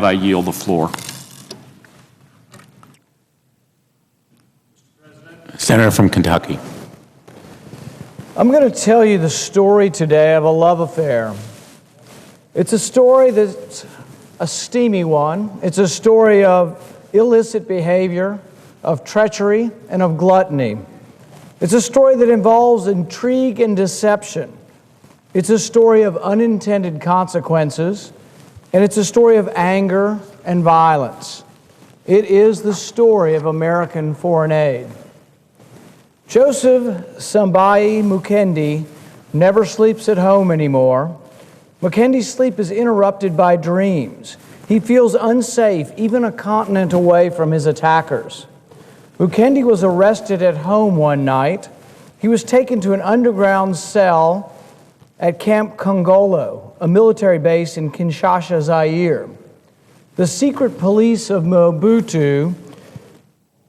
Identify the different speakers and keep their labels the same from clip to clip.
Speaker 1: I yield the floor.
Speaker 2: Senator from Kentucky.
Speaker 3: I'm going to tell you the story today of a love affair. It's a story that's a steamy one. It's a story of illicit behavior, of treachery, and of gluttony. It's a story that involves intrigue and deception. It's a story of unintended consequences, and it's a story of anger and violence. It is the story of American foreign aid. Joseph Sambai Mukendi never sleeps at home anymore. Mukendi's sleep is interrupted by dreams. He feels unsafe, even a continent away from his attackers. Mukendi was arrested at home one night. He was taken to an underground cell at Camp Kongolo, a military base in Kinshasa, Zaire. The secret police of Mobutu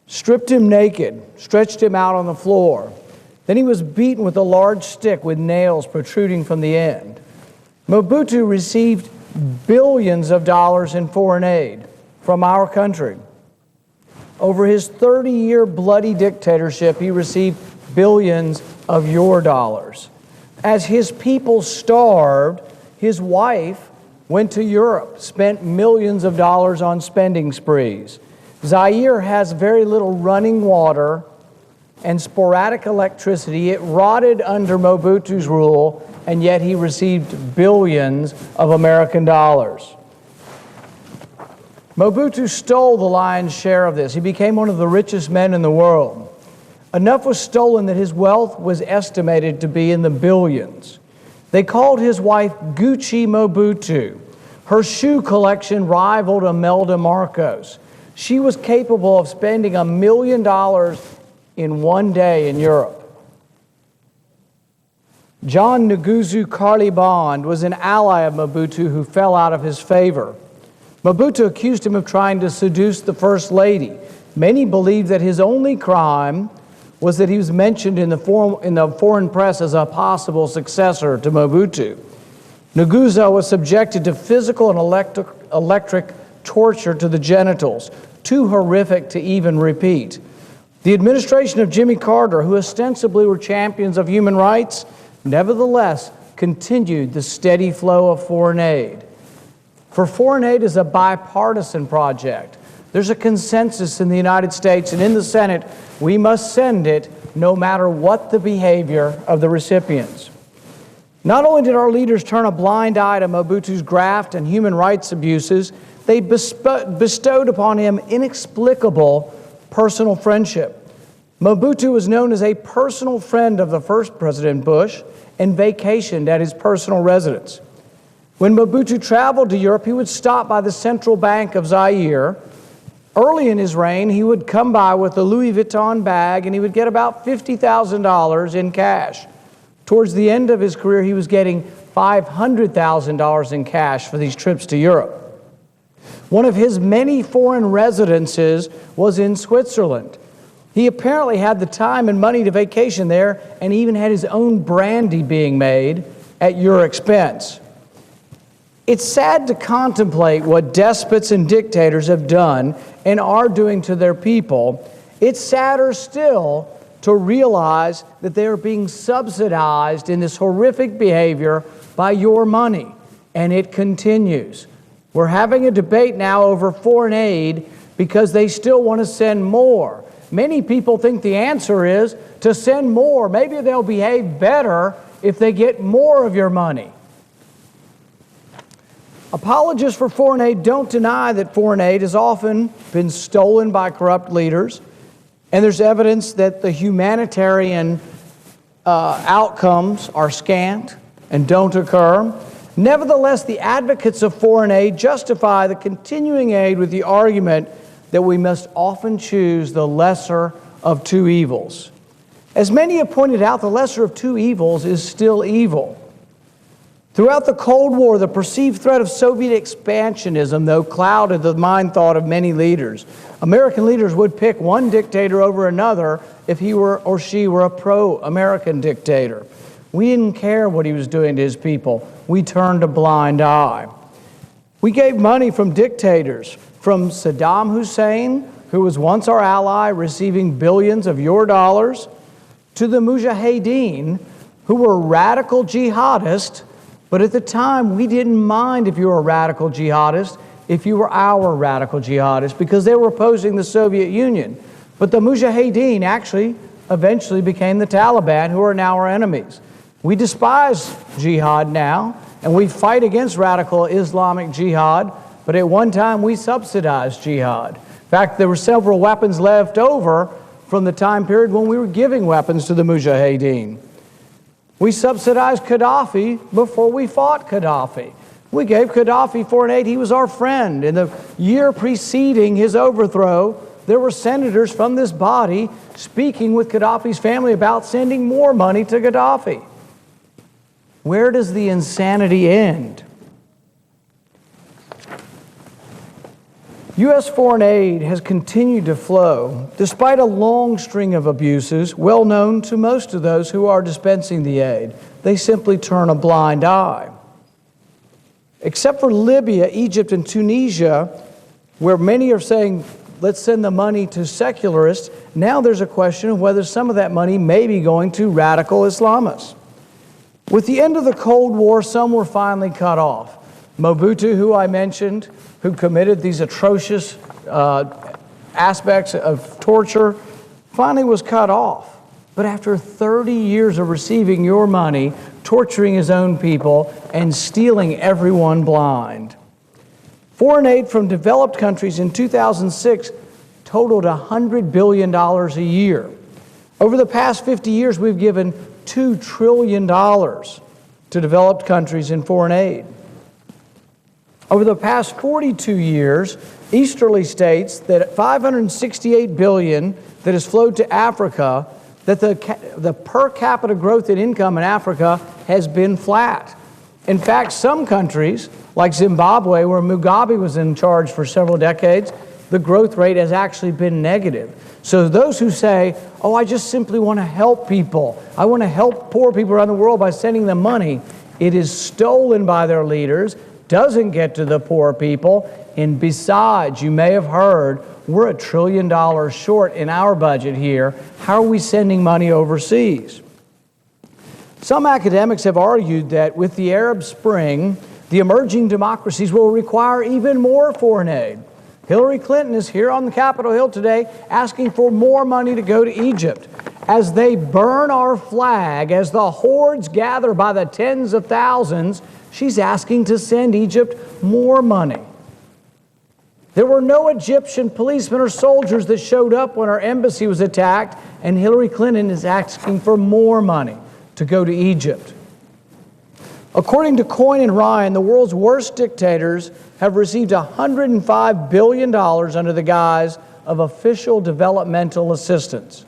Speaker 3: stripped him naked, stretched him out on the floor. Then he was beaten with a large stick with nails protruding from the end. Mobutu received billions of dollars in foreign aid from our country. Over his 30-year bloody dictatorship, he received billions of your dollars. As his people starved, his wife went to Europe, spent millions of dollars on spending sprees. Zaire has very little running water and sporadic electricity. It rotted under Mobutu's rule, and yet he received billions of American dollars. Mobutu stole the lion's share of this. He became one of the richest men in the world. Enough was stolen that his wealth was estimated to be in the billions. They called his wife Gucci Mobutu. Her shoe collection rivaled Imelda Marcos. She was capable of spending $1 million in one day in Europe. John Nguzu Karli-Bond was an ally of Mobutu who fell out of his favor. Mobutu accused him of trying to seduce the First Lady. Many believe that his only crime was that he was mentioned in the foreign press as a possible successor to Mobutu. Nguzu was subjected to physical and electric torture to the genitals, too horrific to even repeat. The administration of Jimmy Carter, who ostensibly were champions of human rights, nevertheless continued the steady flow of foreign aid. For foreign aid is a bipartisan project. There's a consensus in the United States and in the Senate. We must send it no matter what the behavior of the recipients. Not only did our leaders turn a blind eye to Mobutu's graft and human rights abuses, they bestowed upon him inexplicable personal friendship. Mobutu was known as a personal friend of the first President Bush and vacationed at his personal residence. When Mobutu traveled to Europe, he would stop by the central bank of Zaire. Early in his reign, he would come by with a Louis Vuitton bag and he would get about $50,000 in cash. Towards the end of his career, he was getting $500,000 in cash for these trips to Europe. One of his many foreign residences was in Switzerland. He apparently had the time and money to vacation there and even had his own brandy being made at your expense. It's sad to contemplate what despots and dictators have done and are doing to their people. It's sadder still to realize that they are being subsidized in this horrific behavior by your money, and it continues. We're having a debate now over foreign aid because they still want to send more. Many people think the answer is to send more. Maybe they'll behave better if they get more of your money. Apologists for foreign aid don't deny that foreign aid has often been stolen by corrupt leaders, and there's evidence that the humanitarian outcomes are scant and don't occur. Nevertheless, the advocates of foreign aid justify the continuing aid with the argument that we must often choose the lesser of two evils. As many have pointed out, the lesser of two evils is still evil. Throughout the Cold War, the perceived threat of Soviet expansionism, though, clouded the mind thought of many leaders. American leaders would pick one dictator over another if he or she were a pro-American We gave money from dictators, from Saddam Hussein, who was once our ally, receiving billions of your dollars, to the Mujahideen, who were radical jihadists, but at the time we didn't mind if you were a radical jihadist, if you were our radical jihadist, because they were opposing the Soviet Union. But the Mujahideen actually eventually became the Taliban, who are now our enemies. We despise jihad now, and we fight against radical Islamic jihad, but at one time we subsidized jihad. In fact, there were several weapons left over from the time period when we were giving weapons to the Mujahideen. We subsidized Gaddafi before we fought Gaddafi. We gave Gaddafi foreign aid. He was our friend. In the year preceding his overthrow, there were senators from this body speaking with Gaddafi's family about sending more money to Gaddafi. Where does the insanity end? U.S. foreign aid has continued to flow despite a long string of abuses well known to most of those who are dispensing the aid. They simply turn a blind eye. Except for Libya, Egypt, and Tunisia, where many are saying, let's send the money to secularists, now there's a question of whether some of that money may be going to radical Islamists. With the end of the Cold War, some were finally cut off. Mobutu, who I mentioned, who committed these atrocious aspects of torture, finally was cut off. But after 30 years of receiving your money, torturing his own people, and stealing everyone blind. Foreign aid from developed countries in 2006 totaled $100 billion a year. Over the past 50 years, we've given $2 trillion to developed countries in foreign aid. Over the past 42 years, Easterly states that $568 billion that has flowed to Africa, that the per capita growth in income in Africa has been flat. In fact, some countries, like Zimbabwe, where Mugabe was in charge for several decades, the growth rate has actually been negative. So those who say, oh, I just simply want to help people, I want to help poor people around the world by sending them money, it is stolen by their leaders, doesn't get to the poor people, and besides, you may have heard, we're $1 trillion short in our budget here. How are we sending money overseas? Some academics have argued that with the Arab Spring, the emerging democracies will require even more foreign aid. Hillary Clinton is here on the Capitol Hill today asking for more money to go to Egypt. As they burn our flag, as the hordes gather by the tens of thousands, she's asking to send Egypt more money. There were no Egyptian policemen or soldiers that showed up when our embassy was attacked, and Hillary Clinton is asking for more money to go to Egypt. According to Coyne and Ryan, the world's worst dictators have received $105 billion under the guise of official developmental assistance.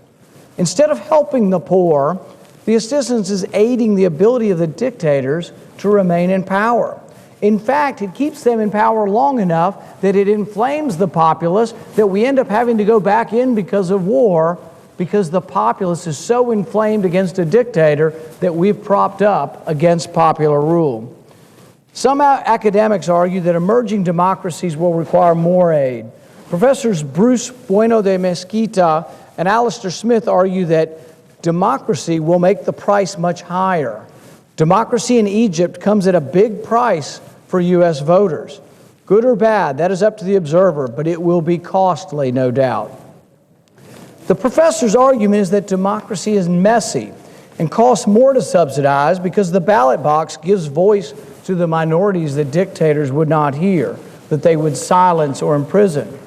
Speaker 3: Instead of helping the poor, the assistance is aiding the ability of the dictators to remain in power. In fact, it keeps them in power long enough that it inflames the populace, that we end up having to go back in because of war, because the populace is so inflamed against a dictator that we've propped up against popular rule. Some academics argue that emerging democracies will require more aid. Professors Bruce Bueno de Mesquita and Alistair Smith argue that democracy will make the price much higher. Democracy in Egypt comes at a big price for U.S. voters. Good or bad, that is up to the observer, but it will be costly, no doubt. The professor's argument is that democracy is messy and costs more to subsidize because the ballot box gives voice to the minorities that dictators would not hear, that they would silence or imprison.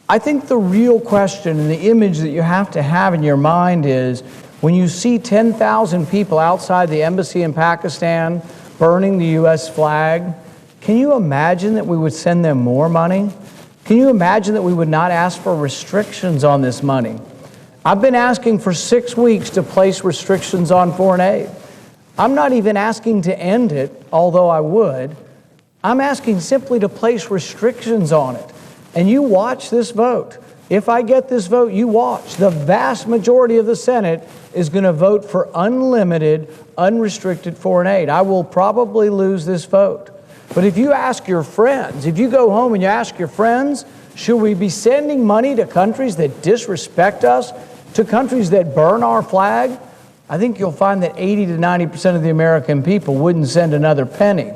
Speaker 3: I think the real question and the image that you have to have in your mind is when you see 10,000 people outside the embassy in Pakistan burning the U.S. flag, can you imagine that we would send them more money? Can you imagine that we would not ask for restrictions on this money? I've been asking for 6 weeks to place restrictions on foreign aid. I'm not even asking to end it, although I would. I'm asking simply to place restrictions on it. And you watch this vote. If I get this vote, you watch. The vast majority of the Senate is going to vote for unlimited, unrestricted foreign aid. I will probably lose this vote. But if you ask your friends, if you go home and you ask your friends, should we be sending money to countries that disrespect us, to countries that burn our flag? I think you'll find that 80 to 90% of the American people wouldn't send another penny.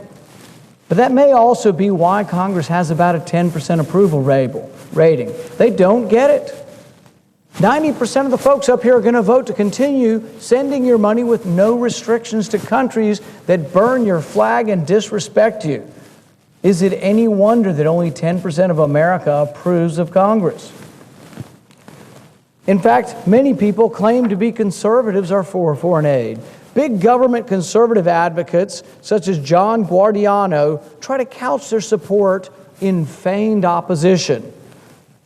Speaker 3: But that may also be why Congress has about a 10% approval rating. They don't get it. 90% of the folks up here are going to vote to continue sending your money with no restrictions to countries that burn your flag and disrespect you. Is it any wonder that only 10% of America approves of Congress? In fact, many people claim to be conservatives are for foreign aid. Big government conservative advocates, such as John Guardiano, try to couch their support in feigned opposition.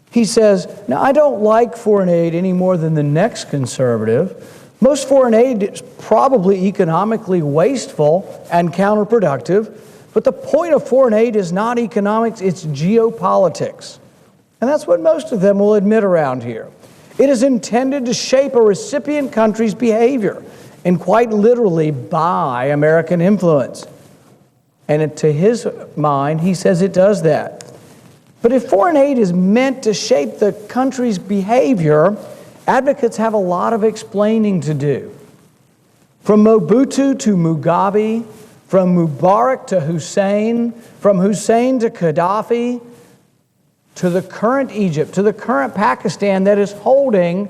Speaker 3: He says, now, I don't like foreign aid any more than the next conservative. Most foreign aid is probably economically wasteful and counterproductive, but the point of foreign aid is not economics, it's geopolitics. And that's what most of them will admit around here. It is intended to shape a recipient country's behavior and quite literally buy American influence. And to his mind, he says it does that. But if foreign aid is meant to shape the country's behavior, advocates have a lot of explaining to do. From Mobutu to Mugabe, from Mubarak to Hussein, from Hussein to Gaddafi, to the current Egypt, to the current Pakistan that is holding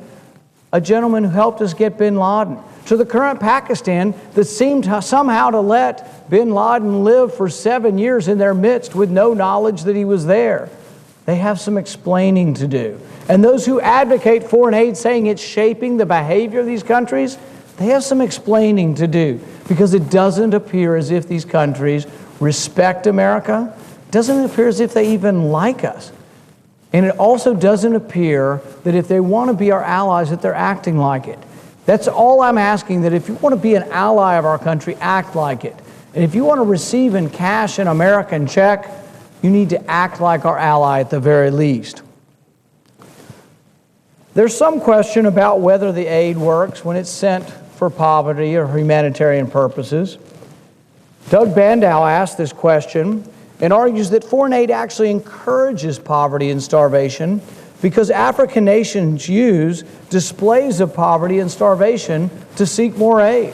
Speaker 3: a gentleman who helped us get bin Laden, to the current Pakistan that seemed somehow to let bin Laden live for 7 years in their midst with no knowledge that he was there. They have some explaining to do. And those who advocate foreign aid saying it's shaping the behavior of these countries, they have some explaining to do, because it doesn't appear as if these countries respect America. It doesn't appear as if they even like us. And it also doesn't appear that if they want to be our allies, that they're acting like it. That's all I'm asking, that if you want to be an ally of our country, act like it. And if you want to receive in cash an American check, you need to act like our ally at the very least. There's some question about whether the aid works when it's sent for poverty or humanitarian purposes. Doug Bandow asked this question and argues that foreign aid actually encourages poverty and starvation because African nations use displays of poverty and starvation to seek more aid.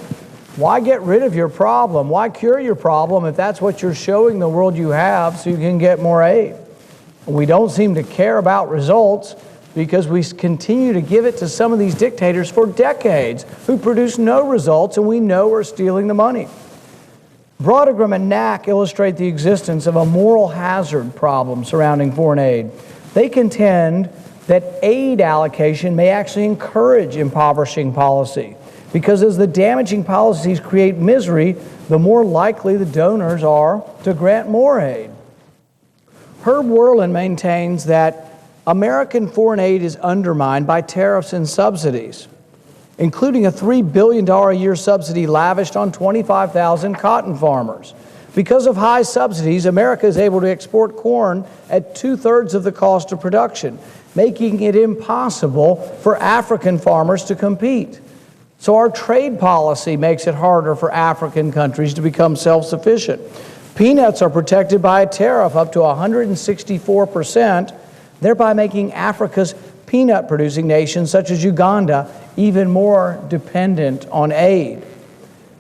Speaker 3: Why get rid of your problem? Why cure your problem if that's what you're showing the world you have so you can get more aid? We don't seem to care about results because we continue to give it to some of these dictators for decades who produce no results, and we know we're stealing the money. Brodegram and Knack illustrate the existence of a moral hazard problem surrounding foreign aid. They contend that aid allocation may actually encourage impoverishing policy, because as the damaging policies create misery, the more likely the donors are to grant more aid. Herb Werlin maintains that American foreign aid is undermined by tariffs and subsidies, including a $3 billion a year subsidy lavished on 25,000 cotton farmers. Because of high subsidies, America is able to export corn at 2/3 of the cost of production, making it impossible for African farmers to compete. So our trade policy makes it harder for African countries to become self-sufficient. Peanuts are protected by a tariff up to 164%, thereby making Africa's peanut-producing nations, such as Uganda, even more dependent on aid.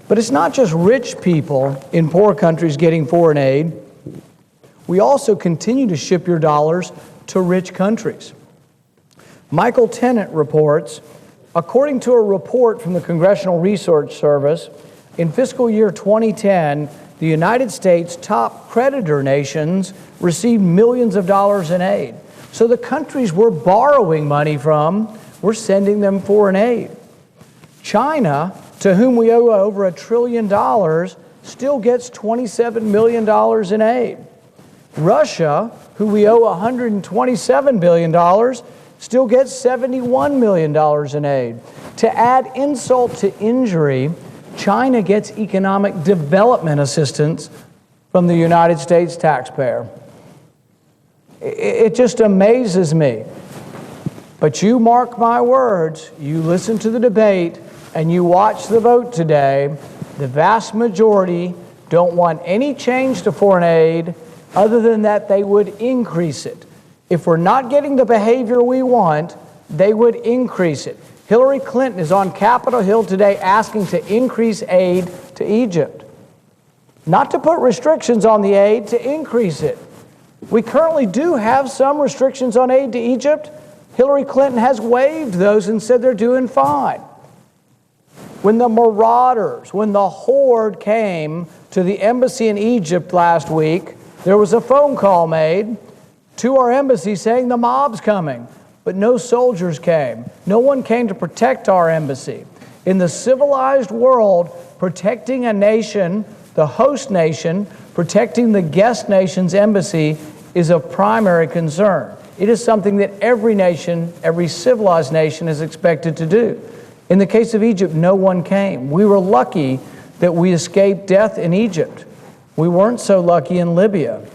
Speaker 3: But it's not just rich people in poor countries getting foreign aid. We also continue to ship your dollars to rich countries. Michael Tennant reports, according to a report from the Congressional Research Service, in fiscal year 2010, the United States' top creditor nations received millions of dollars in aid. So the countries we're borrowing money from, we're sending them foreign aid. China, to whom we owe over $1 trillion, still gets $27 million in aid. Russia, who we owe $127 billion, still gets $71 million in aid. To add insult to injury, China gets economic development assistance from the United States taxpayer. It just amazes me. But you mark my words, you listen to the debate, and you watch the vote today, the vast majority don't want any change to foreign aid other than that they would increase it. If we're not getting the behavior we want, they would increase it. Hillary Clinton is on Capitol Hill today asking to increase aid to Egypt. Not to put restrictions on the aid, to increase it. We currently do have some restrictions on aid to Egypt. Hillary Clinton has waived those and said they're doing fine. When the marauders, when the horde came to the embassy in Egypt last week, there was a phone call made to our embassy saying the mob's coming, but no soldiers came. No one came to protect our embassy. In the civilized world, protecting a nation, the host nation, protecting the guest nation's embassy is of primary concern. It is something that every nation, every civilized nation is expected to do. In the case of Egypt, no one came. We were lucky that we escaped death in Egypt. We weren't so lucky in Libya.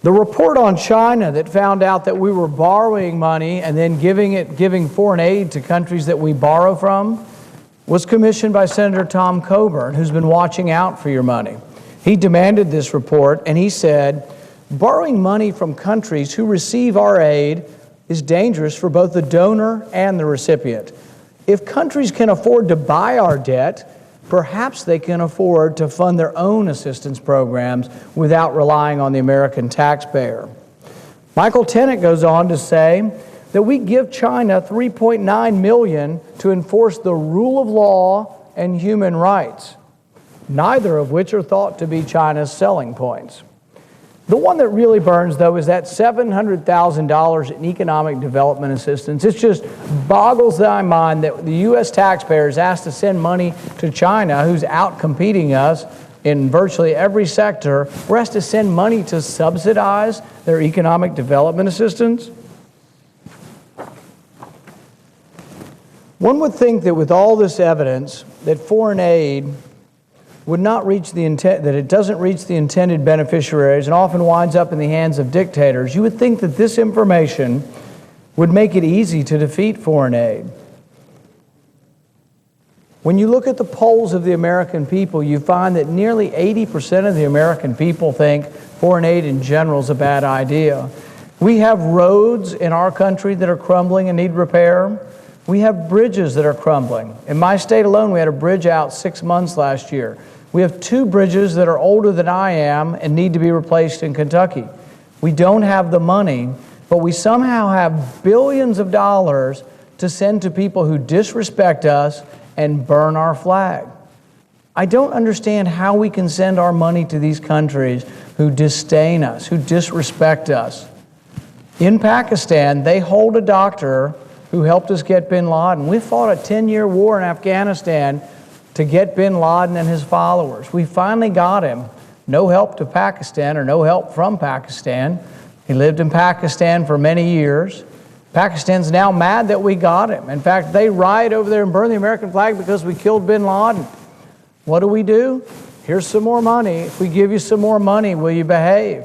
Speaker 3: The report on China that found out that we were borrowing money and then giving foreign aid to countries that we borrow from was commissioned by Senator Tom Coburn, who's been watching out for your money. He demanded this report, and he said, borrowing money from countries who receive our aid is dangerous for both the donor and the recipient. If countries can afford to buy our debt, perhaps they can afford to fund their own assistance programs without relying on the American taxpayer. Michael Tennant goes on to say that we give China $3.9 million to enforce the rule of law and human rights, neither of which are thought to be China's selling points. The one that really burns, though, is that $700,000 in economic development assistance. It just boggles my mind that the U.S. taxpayer is asked to send money to China, who's out competing us in virtually every sector. We're asked to send money to subsidize their economic development assistance. One would think that with all this evidence, that foreign aid would not reach the intent, that it doesn't reach the intended beneficiaries and often winds up in the hands of dictators. You would think that this information would make it easy to defeat foreign aid. When you look at the polls of the American people, you find that nearly 80% of the American people think foreign aid in general is a bad idea. We have roads in our country that are crumbling and need repair. We have bridges that are crumbling. In my state alone, we had a bridge out 6 months last year. We have 2 bridges that are older than I am and need to be replaced in Kentucky. We don't have the money, but we somehow have billions of dollars to send to people who disrespect us and burn our flag. I don't understand how we can send our money to these countries who disdain us, who disrespect us. In Pakistan, they hold a doctor who helped us get bin Laden. We fought a 10-year war in Afghanistan to get bin Laden and his followers. We finally got him. No help to Pakistan or no help from Pakistan. He lived in Pakistan for many years. Pakistan's now mad that we got him. In fact, they riot over there and burn the American flag because we killed bin Laden. What do? Here's some more money. If we give you some more money, will you behave?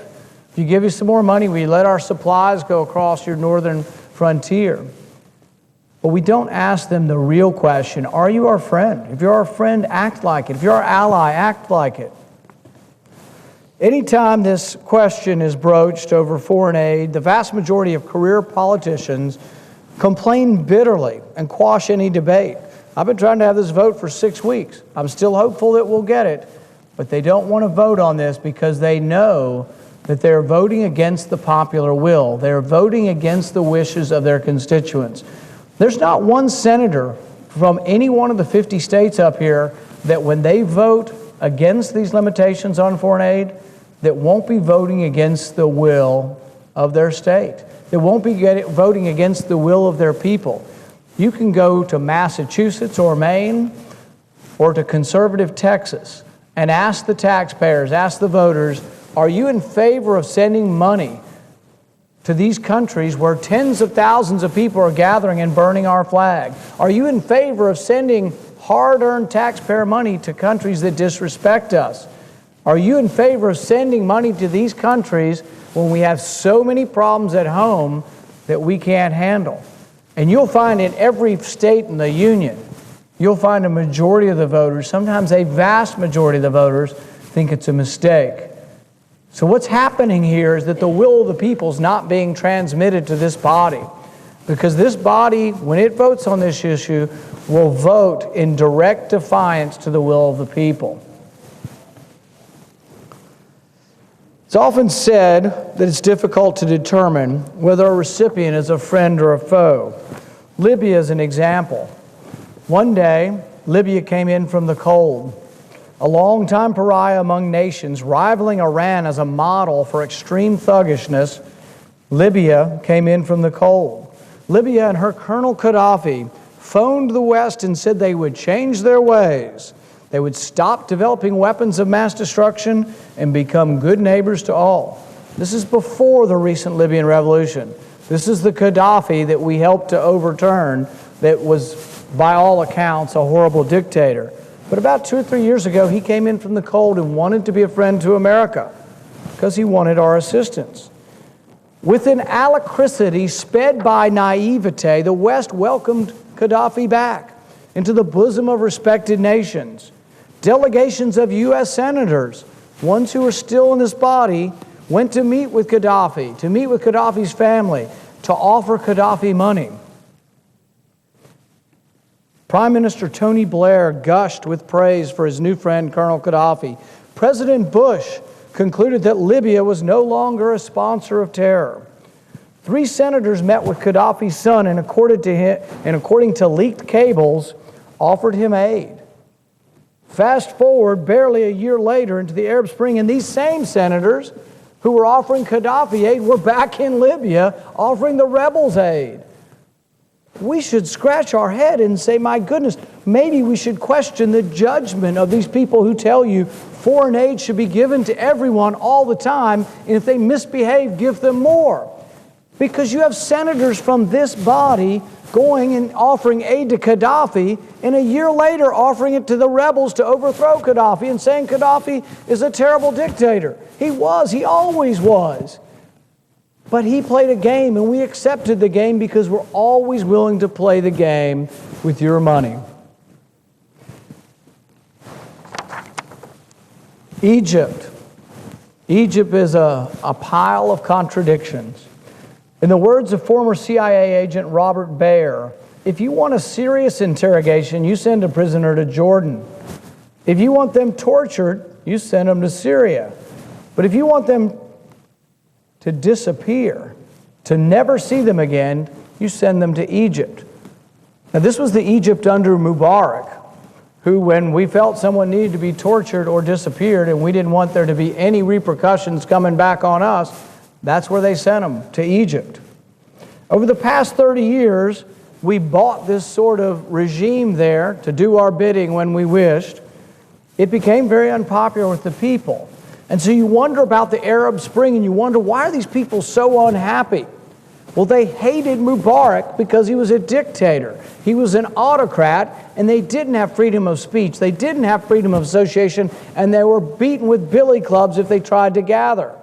Speaker 3: If you give you some more money, will you let our supplies go across your northern frontier? But we don't ask them the real question, are you our friend? If you're our friend, act like it. If you're our ally, act like it. Anytime this question is broached over foreign aid, the vast majority of career politicians complain bitterly and quash any debate. I've been trying to have this vote for 6 weeks. I'm still hopeful that we'll get it, but they don't want to vote on this because they know that they're voting against the popular will. They're voting against the wishes of their constituents. There's not one senator from any one of the 50 states up here that when they vote against these limitations on foreign aid, that won't be voting against the will of their state. That won't be voting against the will of their people. You can go to Massachusetts or Maine or to conservative Texas and ask the taxpayers, ask the voters, are you in favor of sending money to these countries where tens of thousands of people are gathering and burning our flag? Are you in favor of sending hard-earned taxpayer money to countries that disrespect us? Are you in favor of sending money to these countries when we have so many problems at home that we can't handle? And you'll find in every state in the Union, you'll find a majority of the voters, sometimes a vast majority of the voters, think it's a mistake. So what's happening here is that the will of the people is not being transmitted to this body, because this body, when it votes on this issue, will vote in direct defiance to the will of the people. It's often said that it's difficult to determine whether a recipient is a friend or a foe. Libya is an example. One day, Libya came in from the cold. A longtime pariah among nations, rivaling Iran as a model for extreme thuggishness, Libya came in from the cold. Libya and her Colonel Gaddafi phoned the West and said they would change their ways. They would stop developing weapons of mass destruction and become good neighbors to all. This is before the recent Libyan revolution. This is the Gaddafi that we helped to overturn that was, by all accounts, a horrible dictator. But about 2 or 3 years ago, he came in from the cold and wanted to be a friend to America because he wanted our assistance. With an alacrity sped by naivete, the West welcomed Gaddafi back into the bosom of respected nations. Delegations of U.S. senators, ones who were still in this body, went to meet with Gaddafi, to meet with Gaddafi's family, to offer Gaddafi money. Prime Minister Tony Blair gushed with praise for his new friend, Colonel Gaddafi. President Bush concluded that Libya was no longer a sponsor of terror. 3 senators met with Gaddafi's son and according to leaked cables, offered him aid. Fast forward barely a year later into the Arab Spring, and these same senators who were offering Gaddafi aid were back in Libya offering the rebels aid. We should scratch our head and say, my goodness, maybe we should question the judgment of these people who tell you foreign aid should be given to everyone all the time, and if they misbehave, give them more. Because you have senators from this body going and offering aid to Gaddafi, and a year later offering it to the rebels to overthrow Gaddafi and saying Gaddafi is a terrible dictator. He always was. But he played a game, and we accepted the game because we're always willing to play the game with your money. Egypt. Egypt is a pile of contradictions. In the words of former CIA agent Robert Baer, if you want a serious interrogation, you send a prisoner to Jordan. If you want them tortured, you send them to Syria. But if you want them to disappear, to never see them again, you send them to Egypt. Now, this was the Egypt under Mubarak, who, when we felt someone needed to be tortured or disappeared and we didn't want there to be any repercussions coming back on us, that's where they sent them, to Egypt. Over the past 30 years, we bought this sort of regime there to do our bidding when we wished. It became very unpopular with the people. And so you wonder about the Arab Spring and you wonder, why are these people so unhappy? Well, they hated Mubarak because he was a dictator. He was an autocrat, and they didn't have freedom of speech. They didn't have freedom of association, and they were beaten with billy clubs if they tried to gather.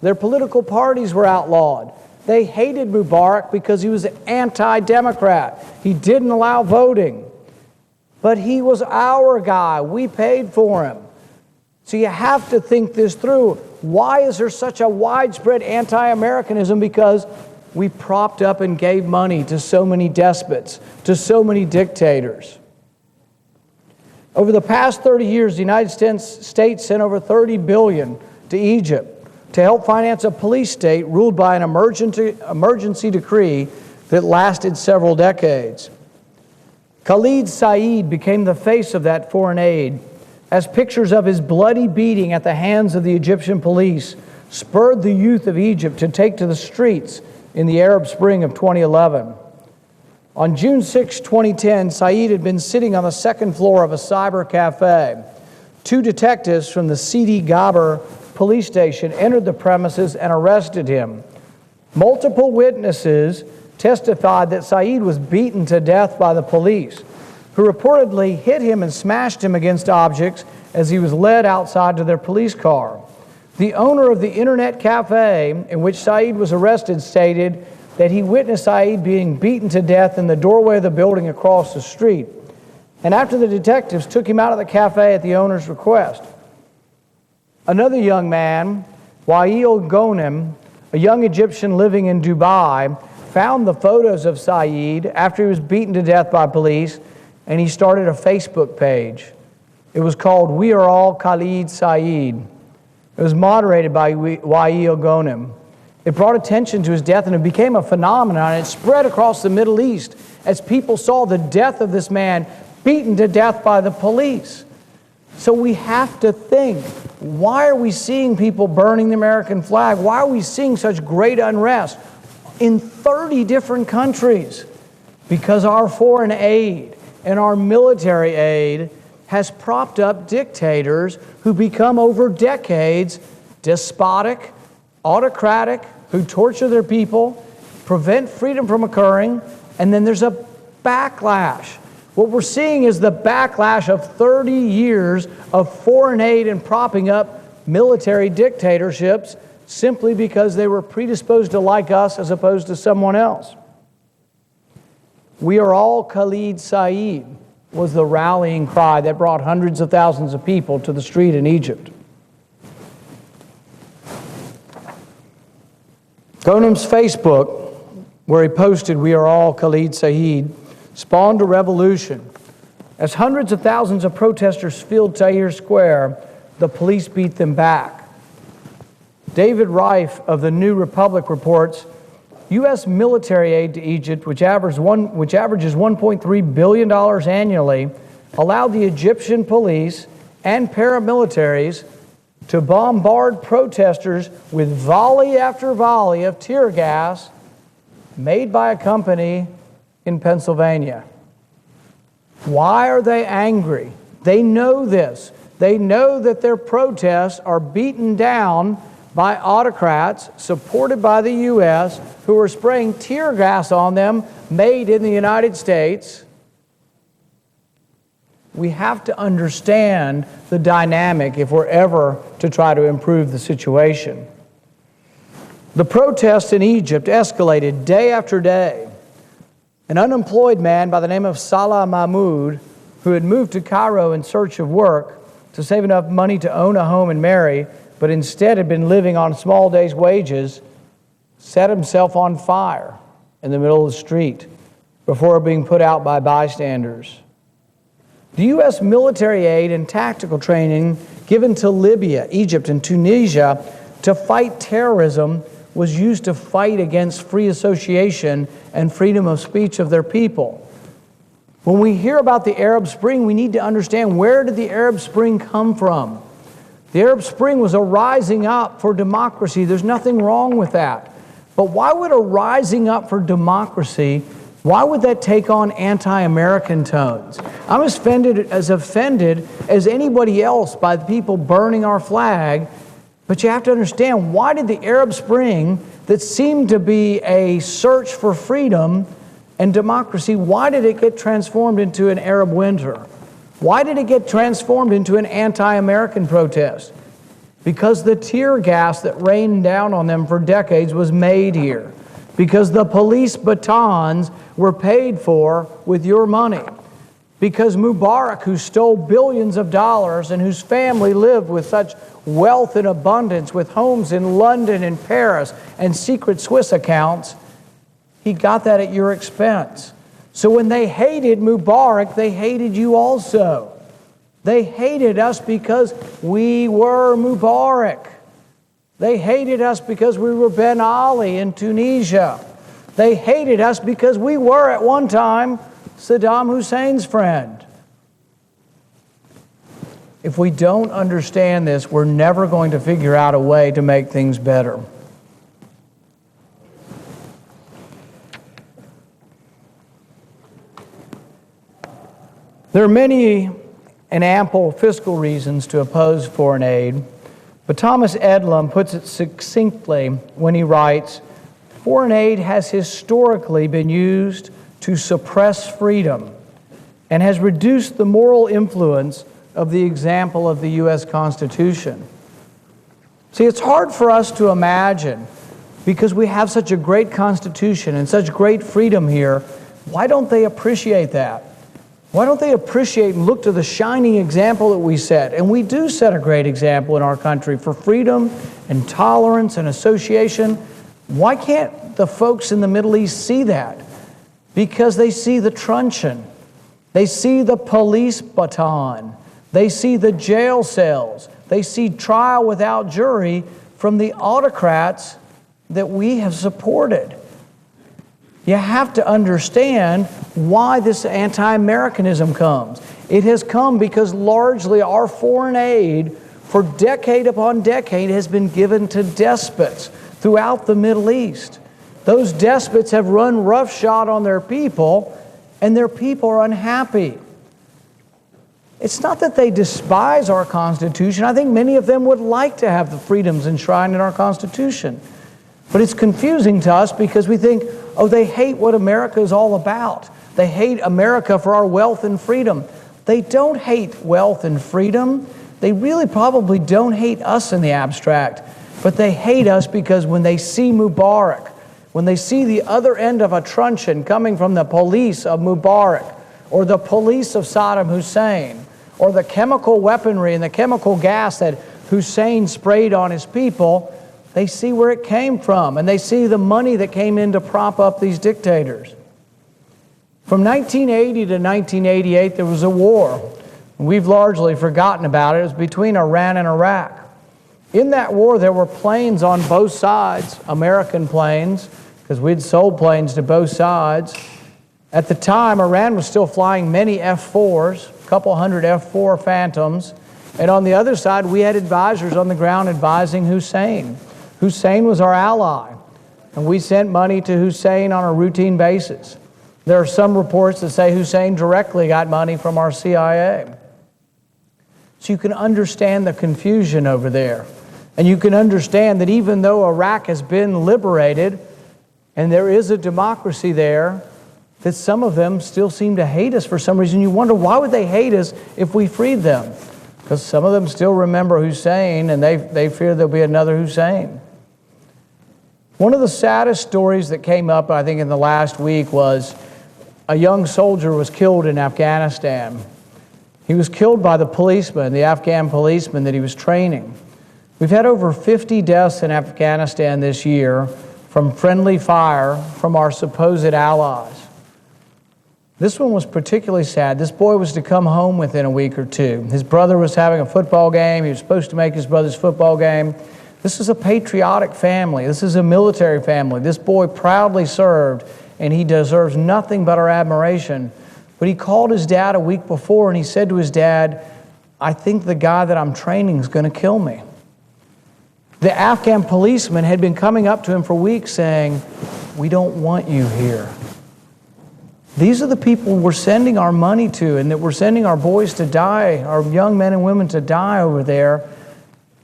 Speaker 3: Their political parties were outlawed. They hated Mubarak because he was an anti-democrat. He didn't allow voting. But he was our guy. We paid for him. So you have to think this through. Why is there such a widespread anti-Americanism? Because we propped up and gave money to so many despots, to so many dictators. Over the past 30 years, the United States sent over $30 billion to Egypt to help finance a police state ruled by an emergency decree that lasted several decades. Khalid Said became the face of that foreign aid, as pictures of his bloody beating at the hands of the Egyptian police spurred the youth of Egypt to take to the streets in the Arab Spring of 2011. On June 6, 2010, Said had been sitting on the second floor of a cyber cafe. 2 detectives from the Sidi Gabr police station entered the premises and arrested him. Multiple witnesses testified that Said was beaten to death by the police, who reportedly hit him and smashed him against objects as he was led outside to their police car. The owner of the internet cafe in which Said was arrested stated that he witnessed Said being beaten to death in the doorway of the building across the street. and after the detectives took him out of the cafe at the owner's request. Another young man, Wael Ghonim, a young Egyptian living in Dubai, found the photos of Saeed after he was beaten to death by police, and he started a Facebook page. It was called We Are All Khalid Saeed. It was moderated by Wael Ghonim. It brought attention to his death, and it became a phenomenon. It spread across the Middle East as people saw the death of this man beaten to death by the police. So we have to think, why are we seeing people burning the American flag? Why are we seeing such great unrest in 30 different countries? Because our foreign aid and our military aid has propped up dictators who become over decades despotic, autocratic, who torture their people, prevent freedom from occurring, and then there's a backlash. What we're seeing is the backlash of 30 years of foreign aid and propping up military dictatorships simply because they were predisposed to like us as opposed to someone else. We are all Khalid Saeed was the rallying cry that brought hundreds of thousands of people to the street in Egypt. Ghanim's Facebook, where he posted, "We are all Khalid Saeed," spawned a revolution. As hundreds of thousands of protesters filled Tahrir Square, the police beat them back. David Reif of the New Republic reports, U.S. military aid to Egypt, which averages $1.3 billion annually, allowed the Egyptian police and paramilitaries to bombard protesters with volley after volley of tear gas made by a company in Pennsylvania. Why are they angry? They know this. They know that their protests are beaten down by autocrats supported by the U.S. who are spraying tear gas on them made in the United States. We have to understand the dynamic if we're ever to try to improve the situation. The protests in Egypt escalated day after day. An unemployed man by the name of Salah Mahmoud, who had moved to Cairo in search of work to save enough money to own a home and marry, but instead had been living on small days' wages, set himself on fire in the middle of the street before being put out by bystanders. The U.S. military aid and tactical training given to Libya, Egypt, and Tunisia to fight terrorism was used to fight against free association and freedom of speech of their people. When we hear about the Arab Spring, we need to understand, where did the Arab Spring come from? The Arab Spring was a rising up for democracy. There's nothing wrong with that. But why would a rising up for democracy, why would that take on anti-American tones? I'm as offended as anybody else by the people burning our flag. But you have to understand, why did the Arab Spring, that seemed to be a search for freedom and democracy, why did it get transformed into an Arab winter? Why did it get transformed into an anti-American protest? Because the tear gas that rained down on them for decades was made here. Because the police batons were paid for with your money. Because Mubarak, who stole billions of dollars and whose family lived with such wealth and abundance, with homes in London and Paris and secret Swiss accounts, he got that at your expense. So when they hated Mubarak, they hated you also. They hated us because we were Mubarak. They hated us because we were Ben Ali in Tunisia. They hated us because we were at one time Saddam Hussein's friend. If we don't understand this, we're never going to figure out a way to make things better. There are many and ample fiscal reasons to oppose foreign aid, but Thomas Edlum puts it succinctly when he writes, "Foreign aid has historically been used to suppress freedom and has reduced the moral influence of the example of the U.S. Constitution." See, it's hard for us to imagine, because we have such a great Constitution and such great freedom here. Why don't they appreciate that? Why don't they appreciate and look to the shining example that we set? And we do set a great example in our country for freedom and tolerance and association. Why can't the folks in the Middle East see that? Because they see the truncheon. They see the police baton. They see the jail cells. They see trial without jury from the autocrats that we have supported. You have to understand why this anti-Americanism comes. It has come because largely our foreign aid for decade upon decade has been given to despots throughout the Middle East. Those despots have run roughshod on their people, and their people are unhappy. It's not that they despise our Constitution. I think many of them would like to have the freedoms enshrined in our Constitution. But it's confusing to us because we think, oh, they hate what America is all about. They hate America for our wealth and freedom. They don't hate wealth and freedom. They really probably don't hate us in the abstract. But they hate us because when they see Mubarak, when they see the other end of a truncheon coming from the police of Mubarak, or the police of Saddam Hussein, or the chemical weaponry and the chemical gas that Hussein sprayed on his people, they see where it came from, and they see the money that came in to prop up these dictators. From 1980 to 1988, there was a war. We've largely forgotten about it. It was between Iran and Iraq. In that war, there were planes on both sides, American planes, because we'd sold planes to both sides. At the time, Iran was still flying many F-4s, a couple hundred F-4 Phantoms, and on the other side, we had advisors on the ground advising Hussein. Hussein was our ally, and we sent money to Hussein on a routine basis. There are some reports that say Hussein directly got money from our CIA. So you can understand the confusion over there. And you can understand that even though Iraq has been liberated, and there is a democracy there, that some of them still seem to hate us for some reason. You wonder, why would they hate us if we freed them? Because some of them still remember Hussein, and they fear there'll be another Hussein. One of the saddest stories that came up, I think, in the last week was a young soldier was killed in Afghanistan. He was killed by the policeman, the Afghan policeman that he was training. We've had over 50 deaths in Afghanistan this year from friendly fire from our supposed allies. This one was particularly sad. This boy was to come home within a week or two. His brother was having a football game. He was supposed to make his brother's football game. This is a patriotic family. This is a military family. This boy proudly served, and he deserves nothing but our admiration. But he called his dad a week before, and he said to his dad, I think the guy that I'm training is going to kill me. The Afghan policeman had been coming up to him for weeks saying, we don't want you here. These are the people we're sending our money to, and that we're sending our boys to die, our young men and women to die over there.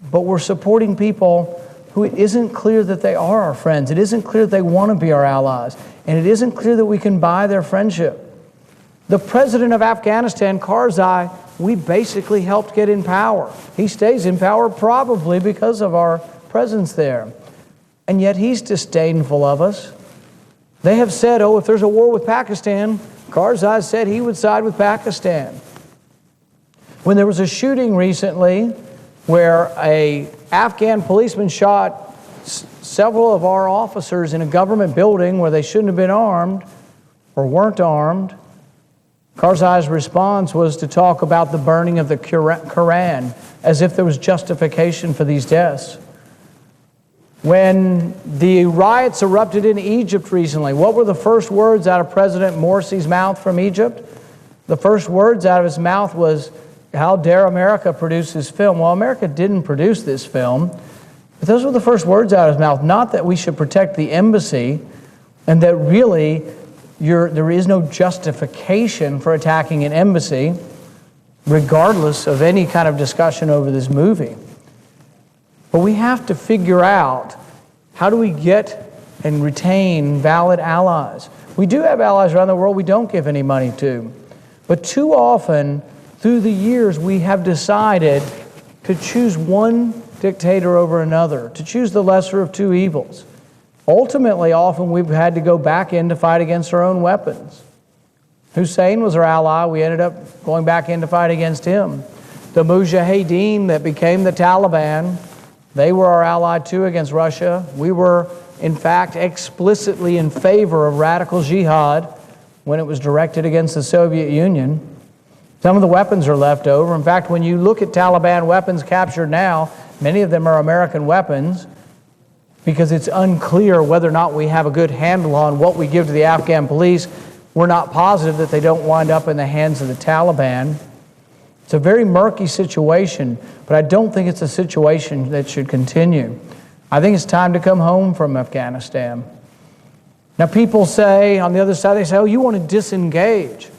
Speaker 3: But we're supporting people who it isn't clear that they are our friends. It isn't clear that they want to be our allies. And it isn't clear that we can buy their friendship. The president of Afghanistan, Karzai, we basically helped get in power. He stays in power probably because of our presence there. And yet he's disdainful of us. They have said, oh, if there's a war with Pakistan, Karzai said he would side with Pakistan. When there was a shooting recently where an Afghan policeman shot several of our officers in a government building where they shouldn't have been armed or weren't armed, Karzai's response was to talk about the burning of the Quran as if there was justification for these deaths. When the riots erupted in Egypt recently, what were the first words out of President Morsi's mouth from Egypt? The first words out of his mouth was, how dare America produce this film? Well, America didn't produce this film, but those were the first words out of his mouth. Not that we should protect the embassy and that really there is no justification for attacking an embassy, regardless of any kind of discussion over this movie. But we have to figure out, how do we get and retain valid allies? We do have allies around the world we don't give any money to. But too often, through the years, we have decided to choose one dictator over another, to choose the lesser of two evils. Ultimately, often we've had to go back in to fight against our own weapons. Hussein was our ally. We ended up going back in to fight against him. The Mujahideen that became the Taliban, they were our ally too against Russia. We were, in fact, explicitly in favor of radical jihad when it was directed against the Soviet Union. Some of the weapons are left over. In fact, when you look at Taliban weapons captured now, many of them are American weapons because it's unclear whether or not we have a good handle on what we give to the Afghan police. We're not positive that they don't wind up in the hands of the Taliban. It's a very murky situation, but I don't think it's a situation that should continue. I think it's time to come home from Afghanistan. Now, people say, on the other side, they say, oh, you want to disengage.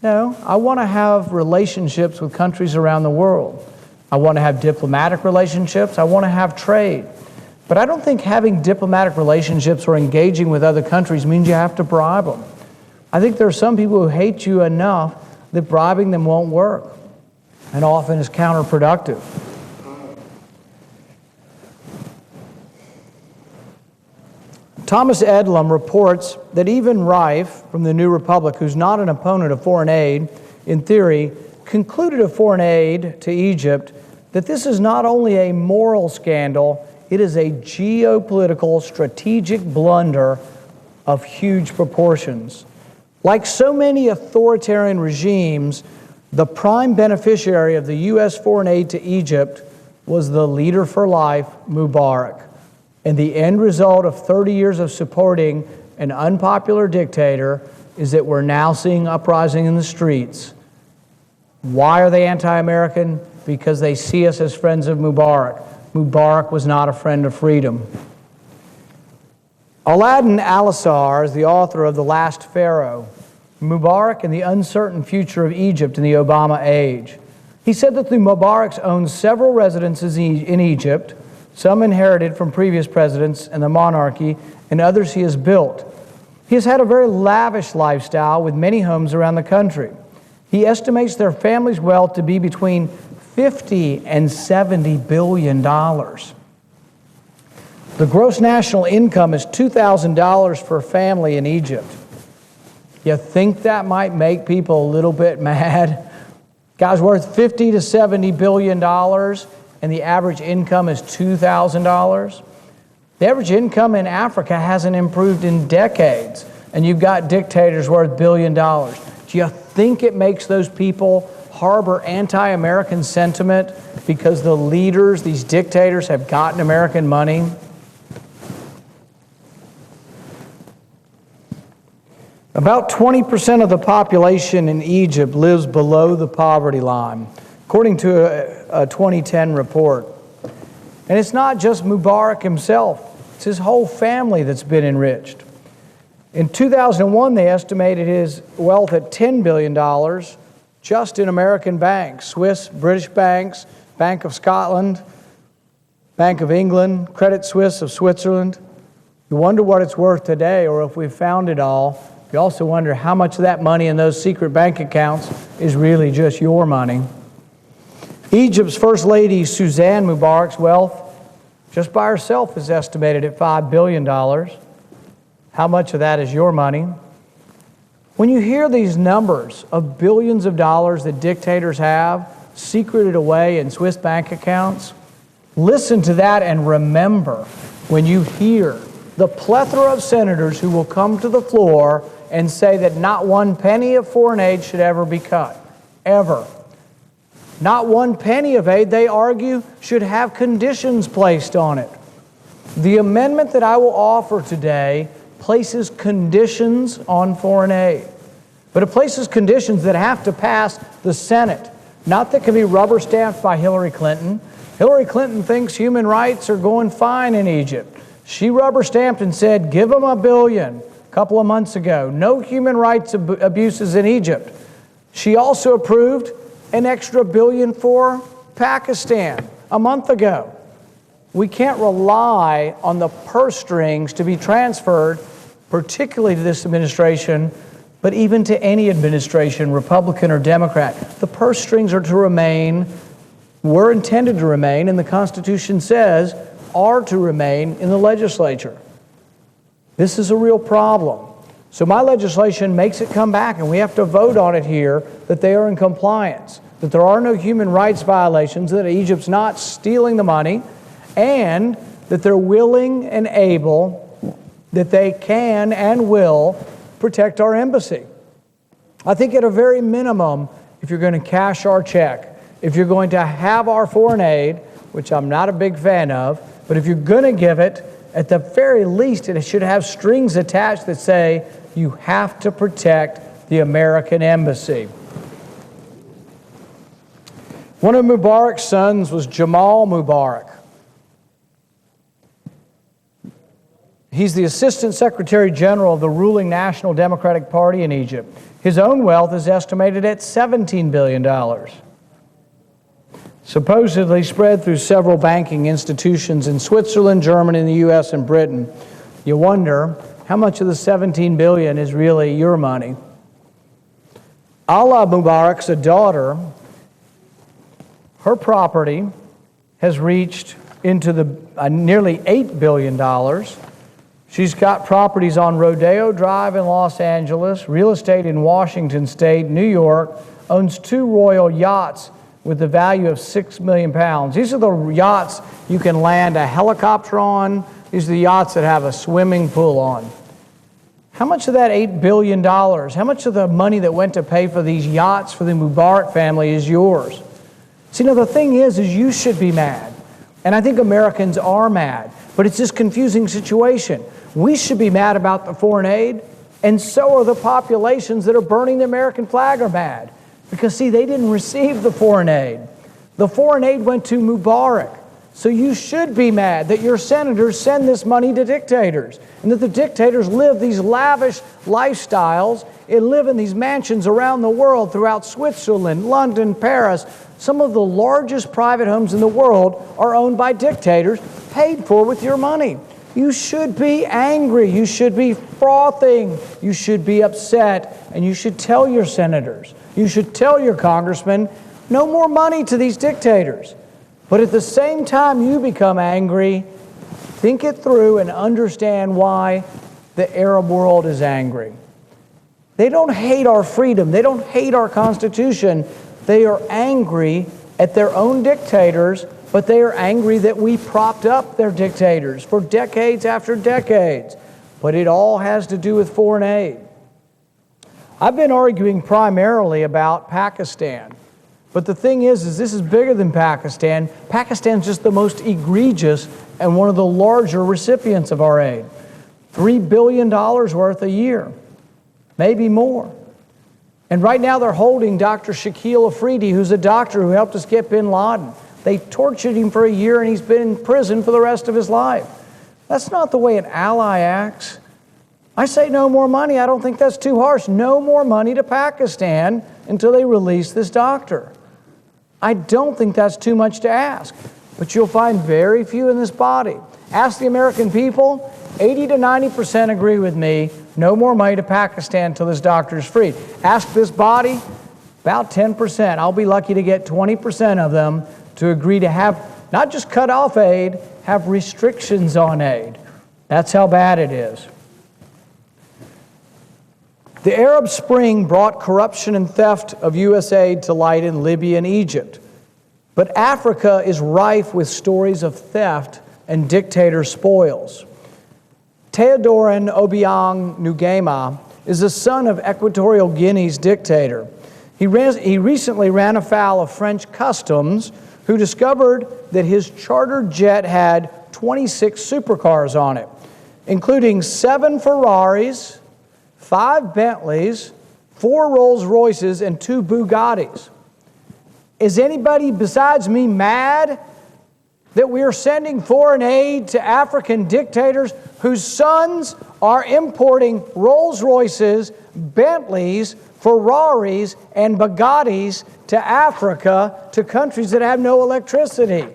Speaker 3: No, I want to have relationships with countries around the world. I want to have diplomatic relationships. I want to have trade. But I don't think having diplomatic relationships or engaging with other countries means you have to bribe them. I think there are some people who hate you enough that bribing them won't work, and often is counterproductive. Thomas Edlum reports that even Rife from the New Republic, who's not an opponent of foreign aid, in theory, concluded of foreign aid to Egypt that this is not only a moral scandal, it is a geopolitical strategic blunder of huge proportions. Like so many authoritarian regimes, the prime beneficiary of the U.S. foreign aid to Egypt was the leader for life, Mubarak. And the end result of 30 years of supporting an unpopular dictator is that we're now seeing uprising in the streets. Why are they anti-American? Because they see us as friends of Mubarak. Mubarak was not a friend of freedom. Aladdin Al-Assar is the author of The Last Pharaoh, Mubarak and the Uncertain Future of Egypt in the Obama Age. He said that the Mubaraks owned several residences in Egypt, some inherited from previous presidents and the monarchy, and others he has built. He has had a very lavish lifestyle with many homes around the country. He estimates their family's wealth to be between $50 and $70 billion. The gross national income is $2,000 per family in Egypt. You think that might make people a little bit mad? Guy's worth $50 to $70 billion, and the average income is $2,000. The average income in Africa hasn't improved in decades, and you've got dictators worth $1 billion. Do you think it makes those people harbor anti-American sentiment because the leaders, these dictators, have gotten American money? About 20% of the population in Egypt lives below the poverty line, according to a 2010 report. And it's not just Mubarak himself. It's his whole family that's been enriched. In 2001, they estimated his wealth at $10 billion just in American banks, Swiss, British banks, Bank of Scotland, Bank of England, Credit Suisse of Switzerland. You wonder what it's worth today, or if we've found it all. You also wonder how much of that money in those secret bank accounts is really just your money. Egypt's First Lady, Suzanne Mubarak's wealth, just by herself, is estimated at $5 billion. How much of that is your money? When you hear these numbers of billions of dollars that dictators have secreted away in Swiss bank accounts, listen to that and remember when you hear the plethora of senators who will come to the floor and say that not one penny of foreign aid should ever be cut, ever. Not one penny of aid, they argue, should have conditions placed on it. The amendment that I will offer today places conditions on foreign aid, but it places conditions that have to pass the Senate, not that can be rubber stamped by Hillary Clinton. Hillary Clinton thinks human rights are going fine in Egypt. She rubber stamped and said, give them $1 billion a couple of months ago. No human rights abuses in Egypt. She also approved an extra $1 billion for Pakistan a month ago. We can't rely on the purse strings to be transferred, particularly to this administration, but even to any administration, Republican or Democrat. The purse strings are to remain, were intended to remain, and the Constitution says are to remain in the legislature. This is a real problem. So my legislation makes it come back, and we have to vote on it here, that they are in compliance, that there are no human rights violations, that Egypt's not stealing the money, and that they're willing and able, that they can and will protect our embassy. I think at a very minimum, if you're going to cash our check, if you're going to have our foreign aid, which I'm not a big fan of, but if you're going to give it, at the very least, it should have strings attached that say you have to protect the American embassy. One of Mubarak's sons was Jamal Mubarak. He's the Assistant Secretary General of the ruling National Democratic Party in Egypt. His own wealth is estimated at $17 billion. Supposedly spread through several banking institutions in Switzerland, Germany, the U.S., and Britain. You wonder how much of the $17 billion is really your money. Ala Mubarak's a daughter. Her property has reached into the nearly $8 billion. She's got properties on Rodeo Drive in Los Angeles, real estate in Washington State, New York, owns 2 royal yachts with the value of £6 million. These are the yachts you can land a helicopter on. These are the yachts that have a swimming pool on. How much of that $8 billion, how much of the money that went to pay for these yachts for the Mubarak family is yours? See, now the thing is you should be mad. And I think Americans are mad. But it's this confusing situation. We should be mad about the foreign aid, and so are the populations that are burning the American flag are mad. Because, see, they didn't receive the foreign aid. The foreign aid went to Mubarak. So you should be mad that your senators send this money to dictators, and that the dictators live these lavish lifestyles and live in these mansions around the world, throughout Switzerland, London, Paris. Some of the largest private homes in the world are owned by dictators, paid for with your money. You should be angry. You should be frothing. You should be upset. And you should tell your senators, you should tell your congressmen, no more money to these dictators. But at the same time you become angry, think it through and understand why the Arab world is angry. They don't hate our freedom. They don't hate our Constitution. They are angry at their own dictators, but they are angry that we propped up their dictators for decades after decades. But it all has to do with foreign aid. I've been arguing primarily about Pakistan. But the thing is this is bigger than Pakistan. Pakistan's just the most egregious and one of the larger recipients of our aid. $3 billion worth a year, maybe more. And right now they're holding Dr. Shakil Afridi, who's a doctor who helped us get bin Laden. They tortured him for a year, and he's been in prison for the rest of his life. That's not the way an ally acts. I say no more money. I don't think that's too harsh. No more money to Pakistan until they release this doctor. I don't think that's too much to ask. But you'll find very few in this body. Ask the American people, 80 to 90% agree with me, no more money to Pakistan until this doctor is free. Ask this body, about 10%. I'll be lucky to get 20% of them to agree to have, not just cut off aid, have restrictions on aid. That's how bad it is. The Arab Spring brought corruption and theft of U.S. aid to light in Libya and Egypt. But Africa is rife with stories of theft and dictator spoils. Teodorin Obiang Nguema is the son of Equatorial Guinea's dictator. He recently ran afoul of French customs, who discovered that his chartered jet had 26 supercars on it, including 7 Ferraris, 5 Bentleys, 4 Rolls Royces, and 2 Bugattis. Is anybody besides me mad that we are sending foreign aid to African dictators whose sons are importing Rolls Royces, Bentleys, Ferraris, and Bugattis to Africa, to countries that have no electricity?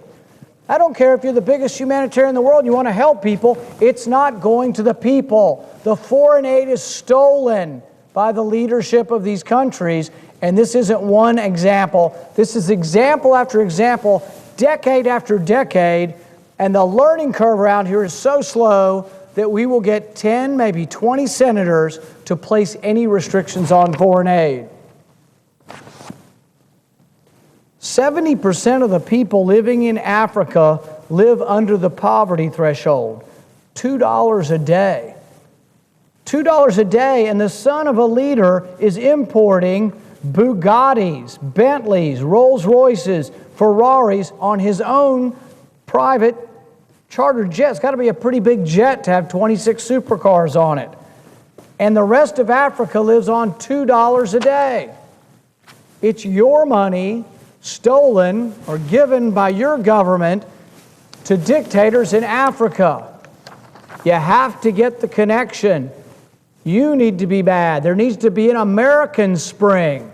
Speaker 3: I don't care if you're the biggest humanitarian in the world and you want to help people, it's not going to the people. The foreign aid is stolen by the leadership of these countries, and this isn't one example. This is example after example, decade after decade, and the learning curve around here is so slow that we will get 10, maybe 20 senators to place any restrictions on foreign aid. 70% of the people living in Africa live under the poverty threshold, $2 a day. $2 a day, and the son of a leader is importing Bugattis, Bentleys, Rolls-Royces, Ferraris on his own private chartered jet. It's got to be a pretty big jet to have 26 supercars on it. And the rest of Africa lives on $2 a day. It's your money stolen or given by your government to dictators in Africa. You have to get the connection. You need to be bad. There needs to be an American Spring.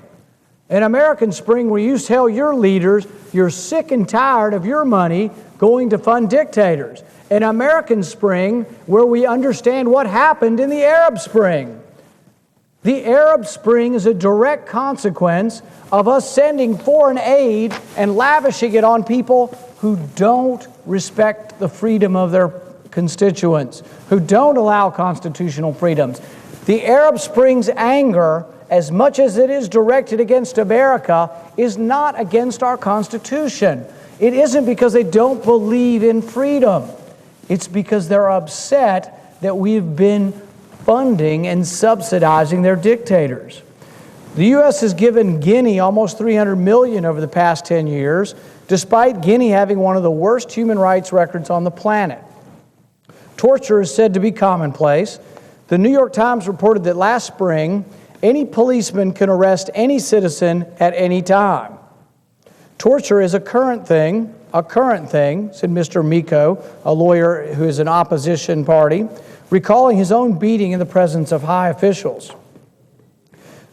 Speaker 3: An American Spring where you tell your leaders you're sick and tired of your money going to fund dictators. An American Spring where we understand what happened in the Arab Spring. The Arab Spring is a direct consequence of us sending foreign aid and lavishing it on people who don't respect the freedom of their constituents, who don't allow constitutional freedoms. The Arab Spring's anger, as much as it is directed against America, is not against our Constitution. It isn't because they don't believe in freedom. It's because they're upset that we've been funding and subsidizing their dictators. The U.S. has given Guinea almost $300 million over the past 10 years, despite Guinea having one of the worst human rights records on the planet. Torture is said to be commonplace. The New York Times reported that last spring, any policeman can arrest any citizen at any time. Torture is a current thing, said Mr. Miko, a lawyer who is an opposition party, recalling his own beating in the presence of high officials.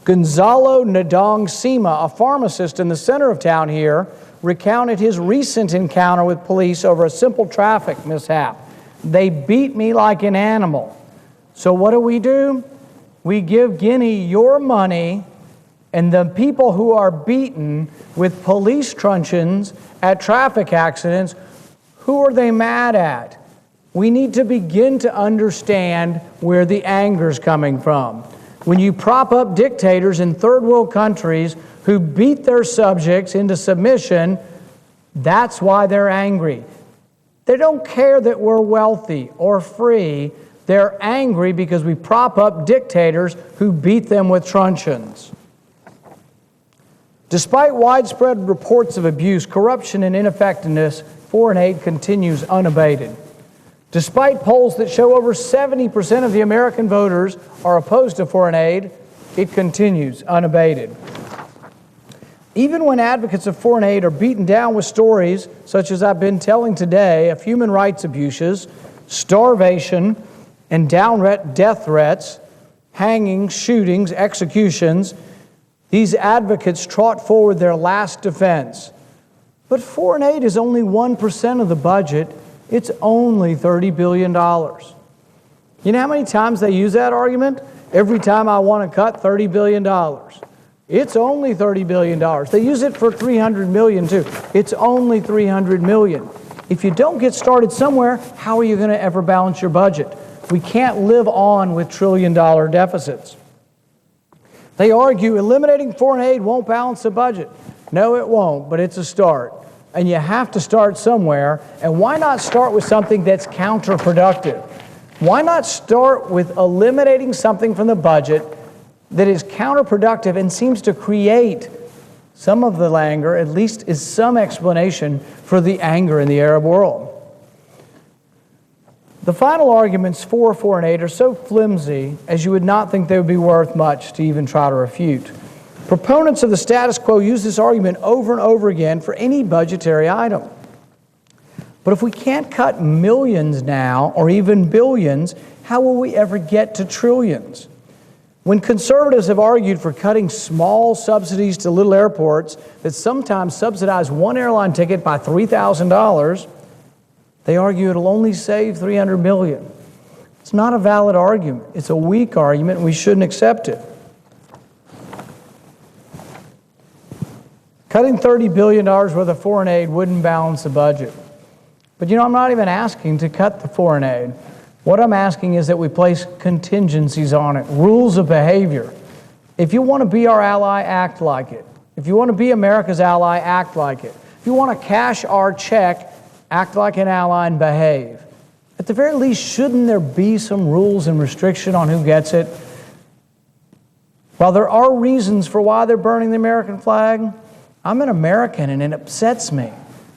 Speaker 3: Gonzalo Nadong Sima, a pharmacist in the center of town here, recounted his recent encounter with police over a simple traffic mishap. They beat me like an animal. So what do? We give Guinea your money, and the people who are beaten with police truncheons at traffic accidents, who are they mad at? We need to begin to understand where the anger's coming from. When you prop up dictators in third world countries who beat their subjects into submission, that's why they're angry. They don't care that we're wealthy or free. They're angry because we prop up dictators who beat them with truncheons. Despite widespread reports of abuse, corruption, and ineffectiveness, foreign aid continues unabated. Despite polls that show over 70% of the American voters are opposed to foreign aid, it continues unabated. Even when advocates of foreign aid are beaten down with stories, such as I've been telling today, of human rights abuses, starvation, and downright death threats, hangings, shootings, executions, these advocates trot forward their last defense. But foreign aid is only 1% of the budget. It's only $30 billion. You know how many times they use that argument? Every time I want to cut $30 billion. It's only $30 billion. They use it for $300 million too. It's only $300 million. If you don't get started somewhere, how are you going to ever balance your budget? We can't live on with trillion-dollar deficits. They argue eliminating foreign aid won't balance the budget. No, it won't, but it's a start. And you have to start somewhere. And why not start with something that's counterproductive? Why not start with eliminating something from the budget that is counterproductive and seems to create some of the anger, at least is some explanation for the anger in the Arab world? The final arguments for foreign aid are so flimsy as you would not think they would be worth much to even try to refute. Proponents of the status quo use this argument over and over again for any budgetary item. But if we can't cut millions now, or even billions, how will we ever get to trillions? When conservatives have argued for cutting small subsidies to little airports that sometimes subsidize one airline ticket by $3,000, they argue it'll only save $300 million. It's not a valid argument. It's a weak argument, and we shouldn't accept it. Cutting $30 billion worth of foreign aid wouldn't balance the budget. But I'm not even asking to cut the foreign aid. What I'm asking is that we place contingencies on it, rules of behavior. If you want to be our ally, act like it. If you want to be America's ally, act like it. If you want to cash our check, act like an ally and behave. At the very least, shouldn't there be some rules and restriction on who gets it? While there are reasons for why they're burning the American flag, I'm an American and it upsets me.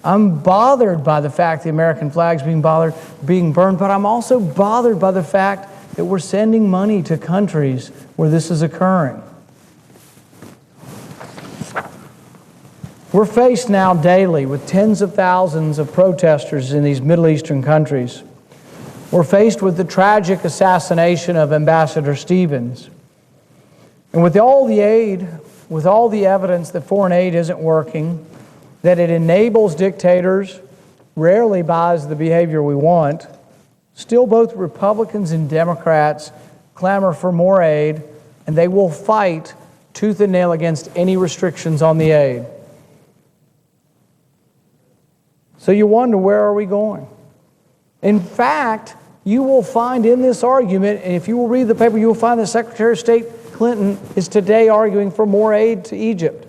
Speaker 3: I'm bothered by the fact the American flag's being burned, but I'm also bothered by the fact that we're sending money to countries where this is occurring. We're faced now daily with tens of thousands of protesters in these Middle Eastern countries. We're faced with the tragic assassination of Ambassador Stevens. And with all the aid, with all the evidence that foreign aid isn't working, that it enables dictators, rarely buys the behavior we want, still both Republicans and Democrats clamor for more aid, and they will fight tooth and nail against any restrictions on the aid. So you wonder, where are we going? In fact, you will find in this argument, and if you will read the paper, you will find that Secretary of State Clinton is today arguing for more aid to Egypt.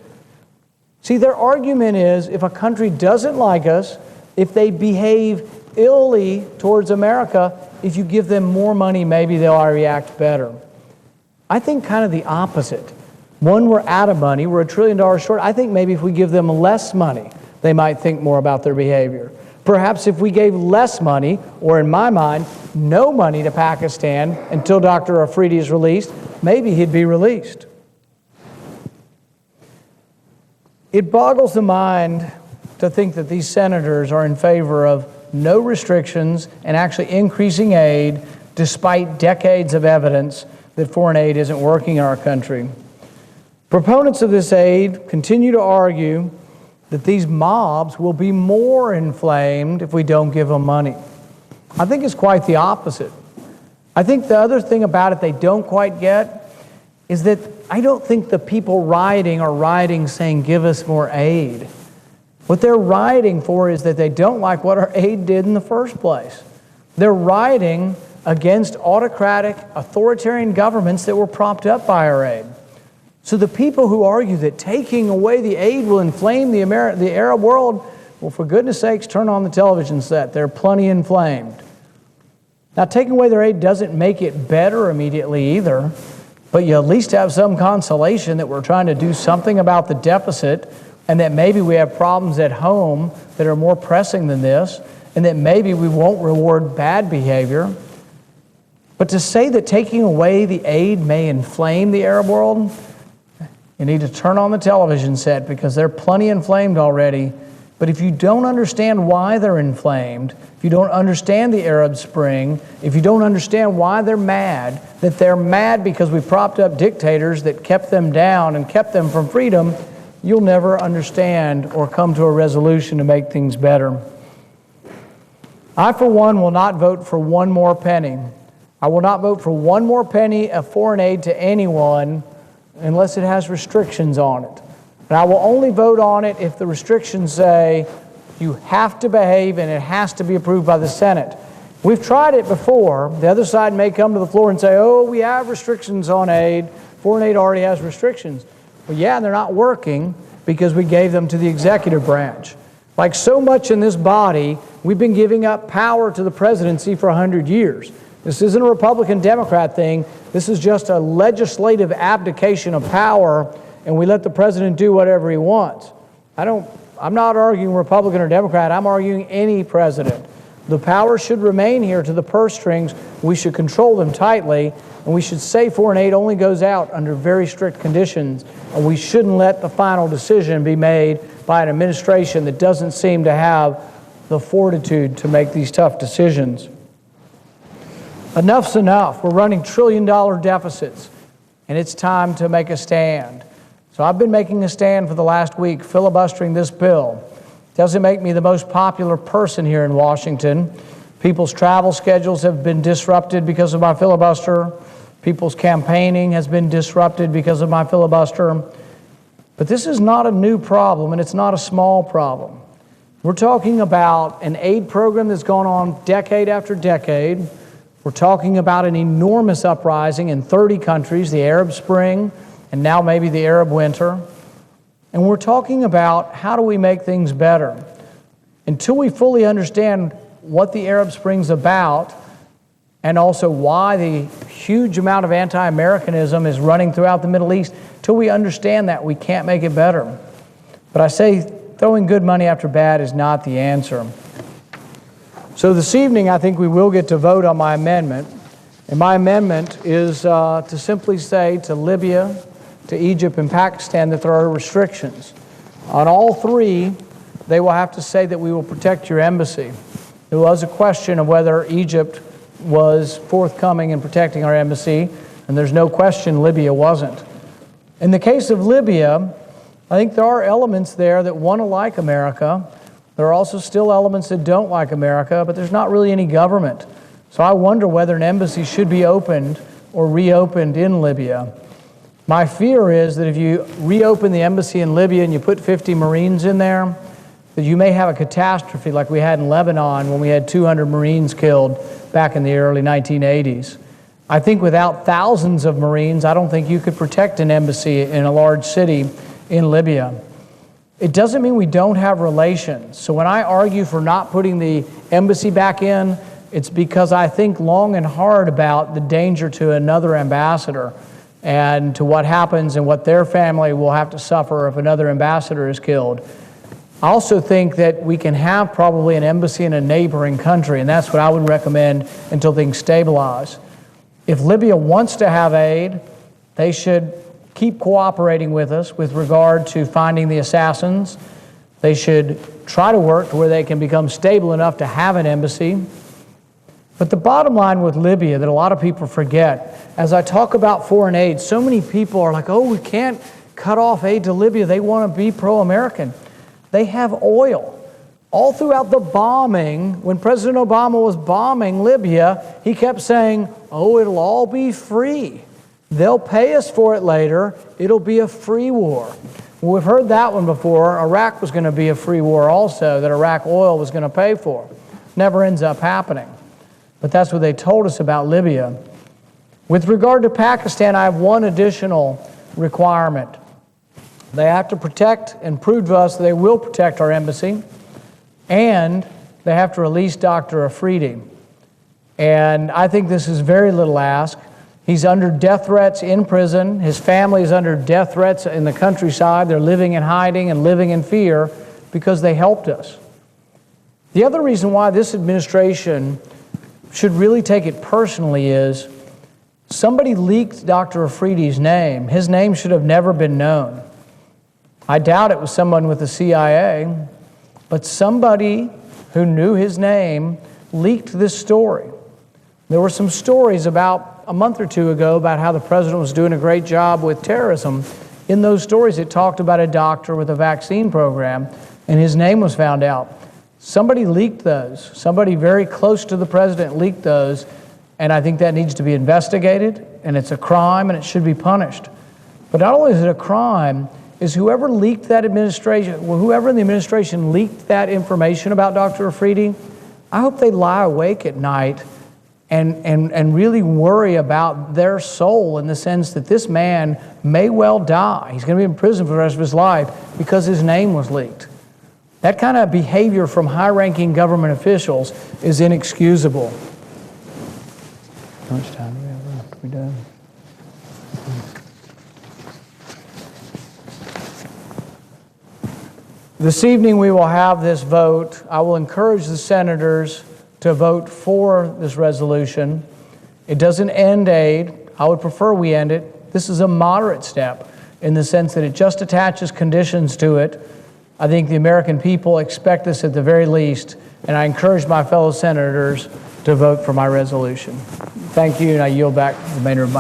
Speaker 3: See, their argument is if a country doesn't like us, if they behave illy towards America, if you give them more money, maybe they'll react better. I think kind of the opposite. One, we're out of money, we're $1 trillion short. I think maybe if we give them less money, they might think more about their behavior. Perhaps if we gave less money, or in my mind, no money to Pakistan until Dr. Afridi is released, maybe he'd be released. It boggles the mind to think that these senators are in favor of no restrictions and actually increasing aid despite decades of evidence that foreign aid isn't working in our country. Proponents of this aid continue to argue that these mobs will be more inflamed if we don't give them money. I think it's quite the opposite. I think the other thing about it they don't quite get is that I don't think the people rioting are rioting saying, give us more aid. What they're rioting for is that they don't like what our aid did in the first place. They're rioting against autocratic, authoritarian governments that were propped up by our aid. So the people who argue that taking away the aid will inflame the Arab world, well, for goodness sakes, turn on the television set. They're plenty inflamed. Now, taking away their aid doesn't make it better immediately either, but you at least have some consolation that we're trying to do something about the deficit, and that maybe we have problems at home that are more pressing than this, and that maybe we won't reward bad behavior. But to say that taking away the aid may inflame the Arab world, you need to turn on the television set because they're plenty inflamed already. But if you don't understand why they're inflamed, if you don't understand the Arab Spring, if you don't understand why they're mad, that they're mad because we propped up dictators that kept them down and kept them from freedom, you'll never understand or come to a resolution to make things better. I, for one, will not vote for one more penny. I will not vote for one more penny of foreign aid to anyone unless it has restrictions on it. And I will only vote on it if the restrictions say you have to behave and it has to be approved by the Senate. We've tried it before. The other side may come to the floor and say, oh, we have restrictions on aid. Foreign aid already has restrictions. Well, yeah, they're not working because we gave them to the executive branch. Like so much in this body, we've been giving up power to the presidency for 100 years. This isn't a Republican-Democrat thing. This is just a legislative abdication of power, and we let the president do whatever he wants. I'm not arguing Republican or Democrat. I'm arguing any president. The power should remain here to the purse strings. We should control them tightly, and we should say foreign aid only goes out under very strict conditions, and we shouldn't let the final decision be made by an administration that doesn't seem to have the fortitude to make these tough decisions. Enough's enough. We're running trillion-dollar deficits, and it's time to make a stand. So I've been making a stand for the last week, filibustering this bill. Doesn't make me the most popular person here in Washington. People's travel schedules have been disrupted because of my filibuster. People's campaigning has been disrupted because of my filibuster. But this is not a new problem, and it's not a small problem. We're talking about an aid program that's gone on decade after decade, We're talking about an enormous uprising in 30 countries, the Arab Spring, and now maybe the Arab Winter. And we're talking about how do we make things better. Until we fully understand what the Arab Spring's about, and also why the huge amount of anti-Americanism is running throughout the Middle East, till we understand that, we can't make it better. But I say throwing good money after bad is not the answer. So this evening, I think we will get to vote on my amendment. And my amendment is to simply say to Libya, to Egypt, and Pakistan that there are restrictions. On all three, they will have to say that we will protect your embassy. There was a question of whether Egypt was forthcoming in protecting our embassy, and there's no question Libya wasn't. In the case of Libya, I think there are elements there that want to like America. There are also still elements that don't like America, but there's not really any government. So I wonder whether an embassy should be opened or reopened in Libya. My fear is that if you reopen the embassy in Libya and you put 50 Marines in there, that you may have a catastrophe like we had in Lebanon when we had 200 Marines killed back in the early 1980s. I think without thousands of Marines, I don't think you could protect an embassy in a large city in Libya. It doesn't mean we don't have relations. So when I argue for not putting the embassy back in, it's because I think long and hard about the danger to another ambassador and to what happens and what their family will have to suffer if another ambassador is killed. I also think that we can have probably an embassy in a neighboring country, and that's what I would recommend until things stabilize. If Libya wants to have aid, they should keep cooperating with us with regard to finding the assassins. They should try to work to where they can become stable enough to have an embassy. But the bottom line with Libya that a lot of people forget, as I talk about foreign aid, so many people are like, oh, we can't cut off aid to Libya. They want to be pro-American. They have oil. All throughout the bombing, when President Obama was bombing Libya, he kept saying, oh, it'll all be free. They'll pay us for it later. It'll be a free war. Well, we've heard that one before. Iraq was going to be a free war also, that Iraq oil was going to pay for. Never ends up happening. But that's what they told us about Libya. With regard to Pakistan, I have one additional requirement. They have to protect and prove to us that they will protect our embassy, and they have to release Dr. Afridi. And I think this is very little ask. He's under death threats in prison. His family is under death threats in the countryside. They're living in hiding and living in fear because they helped us. The other reason why this administration should really take it personally is somebody leaked Dr. Afridi's name. His name should have never been known. I doubt it was someone with the CIA, but somebody who knew his name leaked this story. There were some stories about a month or two ago about how the president was doing a great job with terrorism. In those stories, it talked about a doctor with a vaccine program, and his name was found out. Somebody leaked those. Somebody very close to the president leaked those, and I think that needs to be investigated, and it's a crime, and it should be punished. But not only is it a crime, is whoever leaked that administration, well, whoever in the administration leaked that information about Dr. Afridi, I hope they lie awake at night and really worry about their soul in the sense that this man may well die. He's going to be in prison for the rest of his life because his name was leaked. That kind of behavior from high-ranking government officials is inexcusable. How much time do we have left? Are we done? This evening we will have this vote. I will encourage the senators to vote for this resolution. It doesn't end aid. I would prefer we end it. This is a moderate step in the sense that it just attaches conditions to it. I think the American people expect this at the very least, and I encourage my fellow senators to vote for my resolution. Thank you, and I yield back the remainder of my